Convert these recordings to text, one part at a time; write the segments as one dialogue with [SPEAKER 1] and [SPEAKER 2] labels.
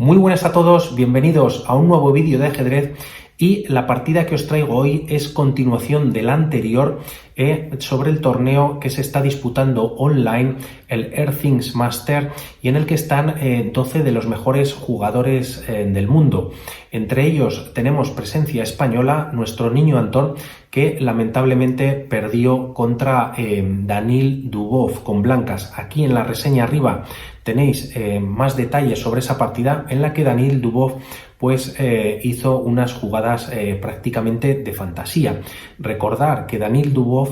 [SPEAKER 1] Muy buenas a todos, bienvenidos a un nuevo vídeo de ajedrez y la partida que os traigo hoy es continuación de la anterior sobre el torneo que se está disputando online, el Earthings Master, y en el que están 12 de los mejores jugadores del mundo. Entre ellos tenemos presencia española, nuestro niño Antón, que lamentablemente perdió contra Danil Dubov con blancas. Aquí en la reseña arriba tenéis más detalles sobre esa partida en la que Danil Dubov pues hizo unas jugadas prácticamente de fantasía. Recordar que Danil Dubov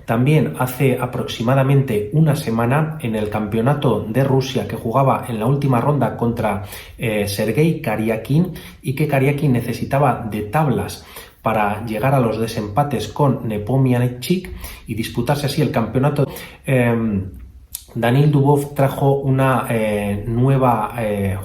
[SPEAKER 1] también hace aproximadamente una semana en el campeonato de Rusia que jugaba en la última ronda contra Sergei Karyakin, y que Karyakin necesitaba de tablas para llegar a los desempates con Nepomniachtchi y disputarse así el campeonato. Danil Dubov trajo una nueva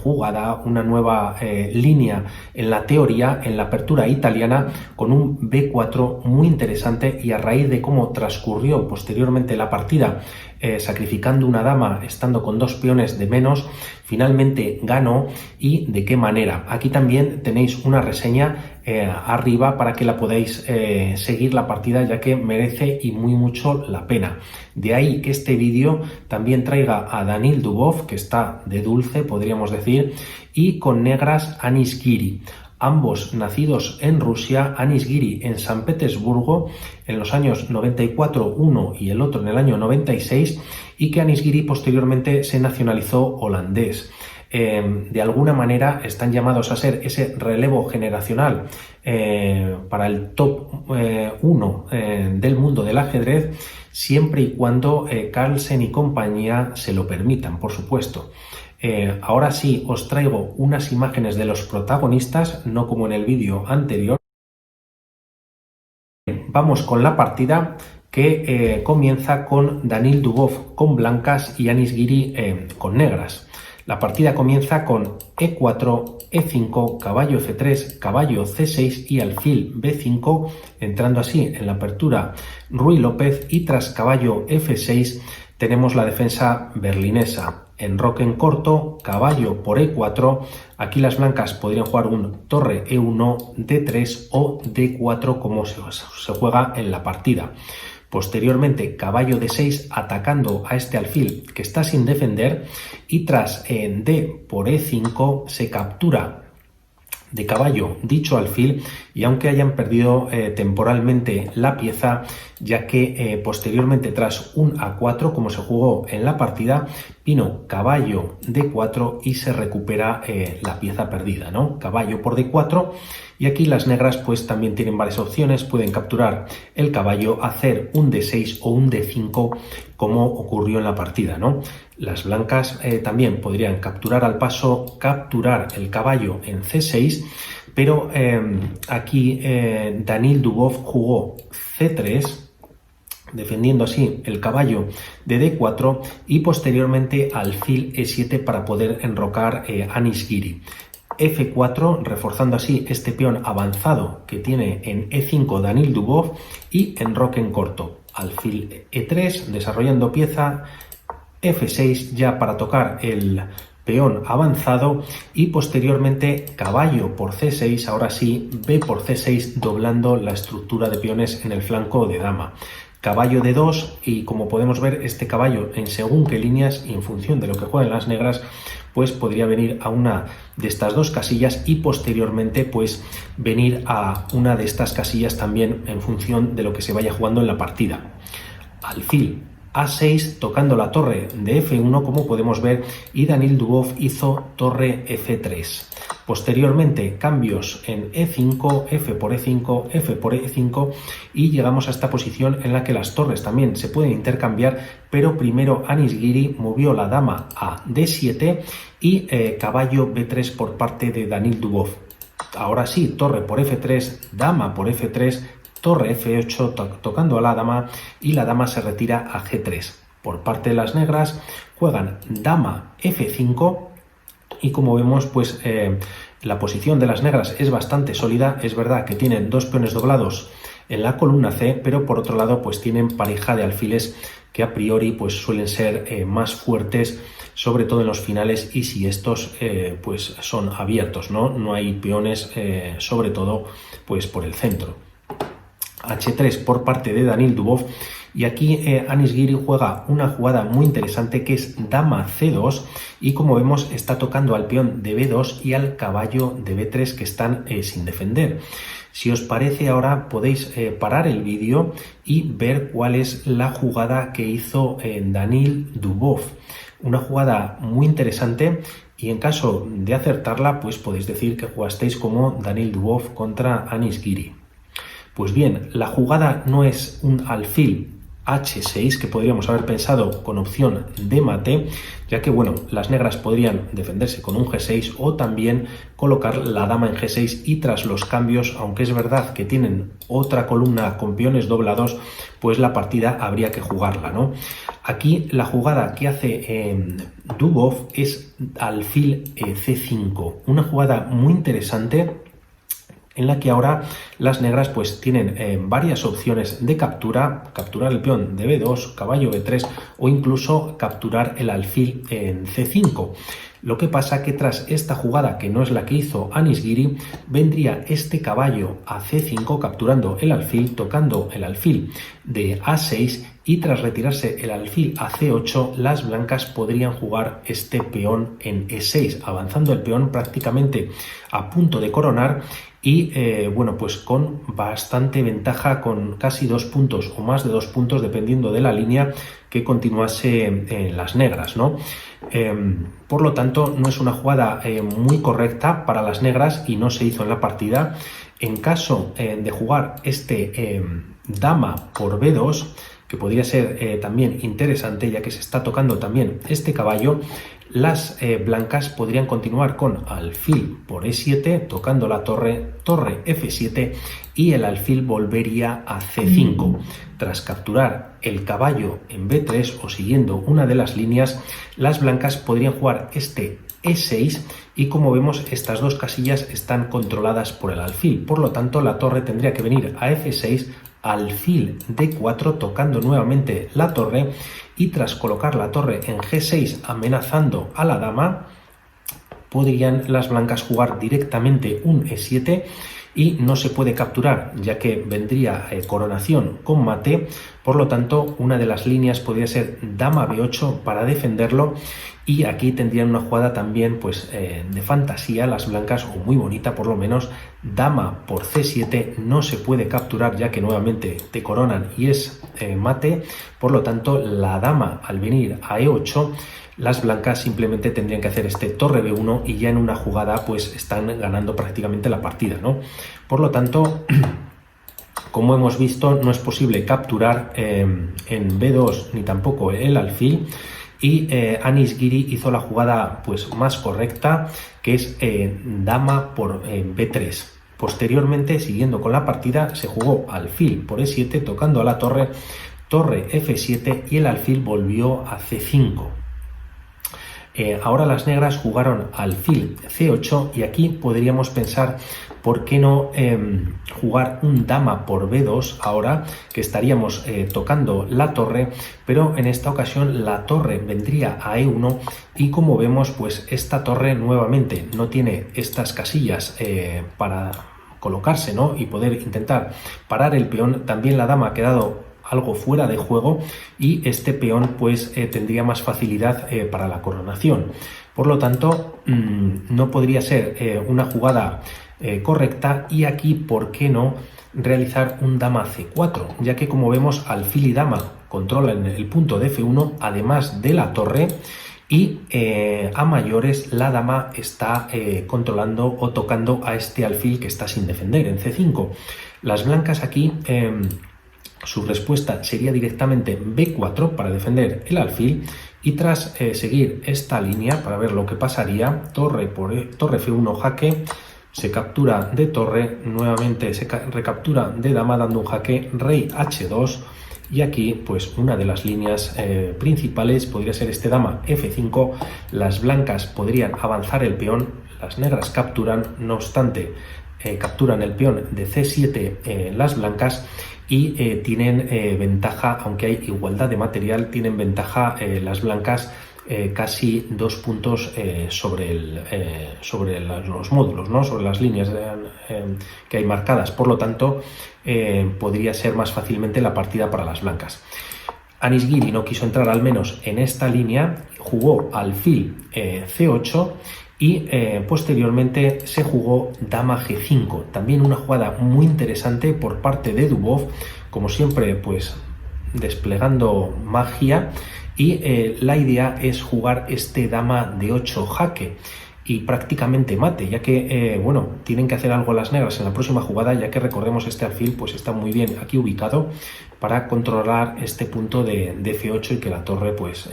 [SPEAKER 1] jugada, una nueva línea en la teoría, en la apertura italiana, con un B4 muy interesante, y a raíz de cómo transcurrió posteriormente la partida, sacrificando una dama, estando con dos peones de menos, finalmente ganó. ¿Y de qué manera? Aquí también tenéis una reseña arriba para que la podáis seguir la partida, ya que merece y muy mucho la pena. De ahí que este vídeo también traiga a Danil Dubov, que está de dulce, podríamos decir, y con negras Anish Giri. Ambos nacidos en Rusia, Anish Giri en San Petersburgo en los años 94 uno y el otro en el año 96, y que Anish Giri posteriormente se nacionalizó holandés. De alguna manera están llamados a ser ese relevo generacional para el top 1 del mundo del ajedrez, siempre y cuando Carlsen y compañía se lo permitan, por supuesto. Ahora sí os traigo unas imágenes de los protagonistas, no como en el vídeo anterior. Vamos con la partida, que comienza con Danil Dubov con blancas y Anish Giri con negras. La partida comienza con E4, E5, caballo F3, caballo C6 y alfil B5, entrando así en la apertura Ruy López, y tras caballo F6 tenemos la defensa berlinesa. Enroque en corto, caballo por E4, aquí las blancas podrían jugar un torre E1, D3 o D4 como se juega en la partida. Posteriormente, caballo D6 atacando a este alfil que está sin defender, y tras D por E5 se captura de caballo dicho alfil, y aunque hayan perdido temporalmente la pieza, ya que posteriormente tras un A4 como se jugó en la partida, vino caballo D4 y se recupera la pieza perdida, ¿no? Caballo por D4, y aquí las negras pues también tienen varias opciones, pueden capturar el caballo, hacer un D6 o un D5 como ocurrió en la partida, ¿no? Las blancas también podrían capturar al paso, capturar el caballo en C6, pero aquí Danil Dubov jugó C3, defendiendo así el caballo de D4, y posteriormente alfil E7 para poder enrocar Anish Giri. F4, reforzando así este peón avanzado que tiene en E5 Danil Dubov, y enroque en corto. Alfil E3, desarrollando pieza, F6 ya para tocar el peón avanzado, y posteriormente caballo por C6, ahora sí B por C6, doblando la estructura de peones en el flanco de dama. Caballo D2, y como podemos ver este caballo en según qué líneas y en función de lo que jueguen las negras pues podría venir a una de estas dos casillas, y posteriormente pues venir a una de estas casillas también en función de lo que se vaya jugando en la partida. Alfil A6 tocando la torre de F1 como podemos ver, y Danil Dubov hizo torre F3. Posteriormente cambios en E5, F por E5, F por E5, y llegamos a esta posición en la que las torres también se pueden intercambiar, pero primero Anish Giri movió la dama a D7 y caballo B3 por parte de Danil Dubov. Ahora sí, torre por F3, dama por F3, torre F8 tocando a la dama, y la dama se retira a G3. Por parte de las negras juegan dama F5, y como vemos pues la posición de las negras es bastante sólida. Es verdad que tienen dos peones doblados en la columna C, pero por otro lado pues tienen pareja de alfiles que a priori pues suelen ser más fuertes, sobre todo en los finales, y si estos pues son abiertos, no hay peones sobre todo pues por el centro. H3 por parte de Danil Dubov, y aquí Anis Giri juega una jugada muy interesante que es dama C2, y como vemos está tocando al peón de B2 y al caballo de B3 que están sin defender. Si os parece, ahora podéis parar el vídeo y ver cuál es la jugada que hizo Danil Dubov. Una jugada muy interesante, y en caso de acertarla pues podéis decir que jugasteis como Danil Dubov contra Anis Giri. Pues bien, la jugada no es un alfil H6 que podríamos haber pensado con opción de mate, ya que bueno, las negras podrían defenderse con un G6 o también colocar la dama en G6, y tras los cambios, aunque es verdad que tienen otra columna con peones doblados, pues la partida habría que jugarla, ¿no? Aquí la jugada que hace Dubov es alfil C5, una jugada muy interesante en la que ahora las negras pues tienen varias opciones de capturar el peón de B2, caballo B3 o incluso capturar el alfil en C5. Lo que pasa que tras esta jugada, que no es la que hizo Anis Giri, vendría este caballo a C5 capturando el alfil, tocando el alfil de A6, y tras retirarse el alfil a C8, las blancas podrían jugar este peón en E6, avanzando el peón prácticamente a punto de coronar, y bueno, pues con bastante ventaja, con casi 2 puntos o más de 2 puntos dependiendo de la línea que continuase las negras, ¿no? Por lo tanto, no es una jugada muy correcta para las negras y no se hizo en la partida. En caso de jugar este dama por B2, que podría ser también interesante, ya que se está tocando también este caballo, las blancas podrían continuar con alfil por E7, tocando la torre F7, y el alfil volvería a C5. Tras capturar el caballo en B3 o siguiendo una de las líneas, las blancas podrían jugar este E6, y como vemos estas dos casillas están controladas por el alfil, por lo tanto la torre tendría que venir a F6, alfil D4 tocando nuevamente la torre, y tras colocar la torre en G6 amenazando a la dama, podrían las blancas jugar directamente un E7, y no se puede capturar ya que vendría coronación con mate. Por lo tanto, una de las líneas podría ser dama B8 para defenderlo, y aquí tendrían una jugada también pues de fantasía las blancas, o muy bonita por lo menos, dama por C7. No se puede capturar ya que nuevamente te coronan y es mate. Por lo tanto, la dama al venir a E8, las blancas simplemente tendrían que hacer este torre B1 y ya en una jugada pues están ganando prácticamente la partida, ¿no? Por lo tanto, como hemos visto, no es posible capturar en B2 ni tampoco el alfil, y Anis Giri hizo la jugada pues más correcta, que es dama por B3. Posteriormente, siguiendo con la partida, se jugó alfil por E7 tocando a la torre F7, y el alfil volvió a C5. Ahora las negras jugaron alfil C8, y aquí podríamos pensar por qué no jugar un dama por B2 ahora, que estaríamos tocando la torre, pero en esta ocasión la torre vendría a E1, y como vemos pues esta torre nuevamente no tiene estas casillas para colocarse, ¿no? Y poder intentar parar el peón. También la dama ha quedado algo fuera de juego, y este peón pues tendría más facilidad para la coronación. Por lo tanto, no podría ser una jugada correcta, y aquí por qué no realizar un dama C4, ya que como vemos alfil y dama controlan el punto de F1 además de la torre, y a mayores la dama está controlando o tocando a este alfil que está sin defender en C5. Las blancas aquí su respuesta sería directamente B4 para defender el alfil, y tras seguir esta línea para ver lo que pasaría, torre F1 jaque, se captura de torre, nuevamente se recaptura de dama dando un jaque, rey H2, y aquí pues una de las líneas principales podría ser este dama F5. Las blancas podrían avanzar el peón, las negras capturan, no obstante capturan el peón de C7 las blancas y tienen ventaja, aunque hay igualdad de material, tienen ventaja las blancas casi 2 puntos sobre los módulos, ¿no? Sobre las líneas que hay marcadas. Por lo tanto, podría ser más fácilmente la partida para las blancas. Anish Giri no quiso entrar al menos en esta línea, jugó alfil C8 y posteriormente se jugó dama G5. También una jugada muy interesante por parte de Dubov, como siempre, pues desplegando magia, y la idea es jugar este dama de 8 jaque y prácticamente mate, ya que bueno, tienen que hacer algo las negras en la próxima jugada, ya que recordemos este alfil pues está muy bien aquí ubicado para controlar este punto de F8 y que la torre pues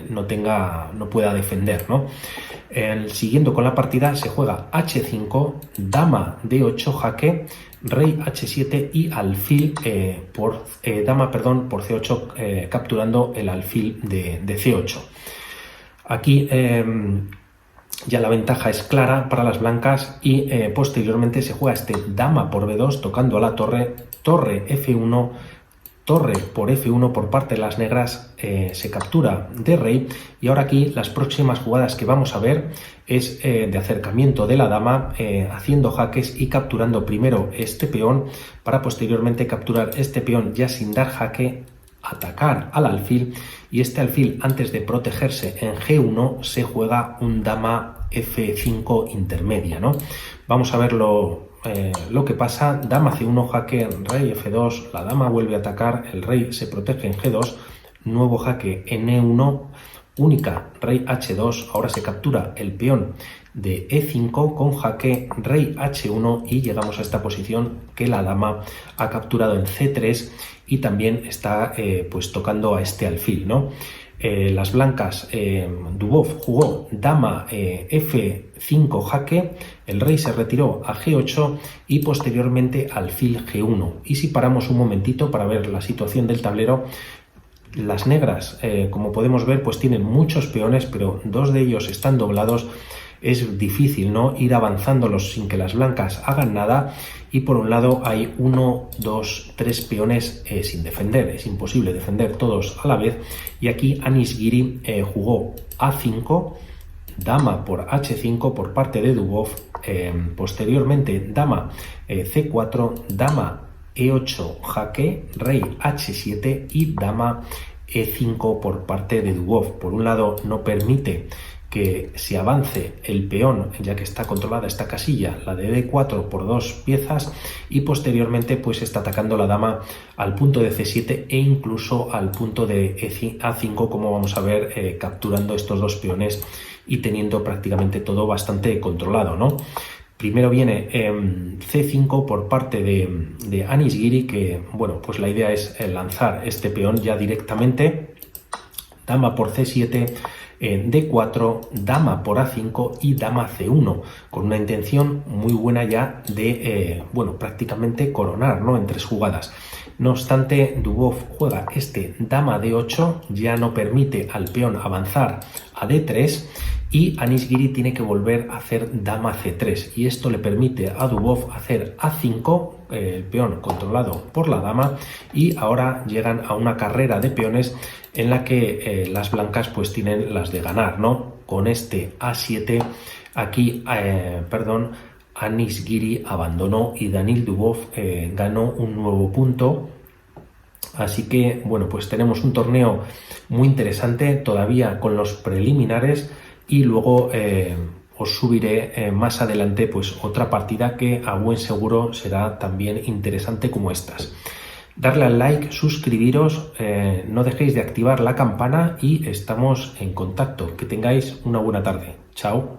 [SPEAKER 1] no pueda defender, ¿no? Siguiendo con la partida se juega H5, dama D8 jaque, rey H7 y alfil dama por C8 capturando el alfil de C8. Aquí ya la ventaja es clara para las blancas y posteriormente se juega este dama por B2 tocando a la torre, torre F1, torre por F1 por parte de las negras, se captura de rey, y ahora aquí las próximas jugadas que vamos a ver es de acercamiento de la dama, haciendo jaques y capturando primero este peón para posteriormente capturar este peón ya sin dar jaque, atacar al alfil, y este alfil antes de protegerse en G1 se juega un dama F5 intermedia, ¿no? Vamos a ver lo que pasa. Dama C1 jaque, rey F2, la dama vuelve a atacar, el rey se protege en G2, nuevo jaque en E1, única rey H2, ahora se captura el peón de E5 con jaque rey H1 y llegamos a esta posición que la dama ha capturado en C3 y también está pues tocando a este alfil, ¿no? Las blancas, Dubov jugó dama F5 jaque, el rey se retiró a G8 y posteriormente alfil G1. Y si paramos un momentito para ver la situación del tablero, las negras, como podemos ver, pues tienen muchos peones, pero dos de ellos están doblados. Es difícil, ¿no?, ir avanzándolos sin que las blancas hagan nada, y por un lado hay 1, 2, 3 peones sin defender, es imposible defender todos a la vez, y aquí Anish Giri jugó A5, dama por H5 por parte de Dubov, posteriormente dama C4, dama E8 jaque, rey H7 y dama E5 por parte de Dubov. Por un lado no permite que se avance el peón, ya que está controlada esta casilla, la de D4 por 2 piezas, y posteriormente pues está atacando la dama al punto de C7 e incluso al punto de A5, como vamos a ver, capturando estos dos peones y teniendo prácticamente todo bastante controlado, ¿no? Primero viene C5 por parte de Anish Giri, que bueno, pues la idea es lanzar este peón ya directamente, dama por C7, D4, dama por A5 y dama C1, con una intención muy buena ya de, bueno, prácticamente coronar, ¿no?, en 3 jugadas. No obstante, Dubov juega este dama D8, ya no permite al peón avanzar a D3, y Anish Giri tiene que volver a hacer dama C3, y esto le permite a Dubov hacer A5, el peón controlado por la dama, y ahora llegan a una carrera de peones en la que las blancas pues tienen las de ganar, ¿no? Con este A7 aquí, Anish Giri abandonó y Danil Dubov ganó un nuevo punto. Así que bueno, pues tenemos un torneo muy interesante todavía con los preliminares, y luego os subiré más adelante pues otra partida que a buen seguro será también interesante como estas. Darle al like, suscribiros, no dejéis de activar la campana y estamos en contacto. Que tengáis una buena tarde. Chao.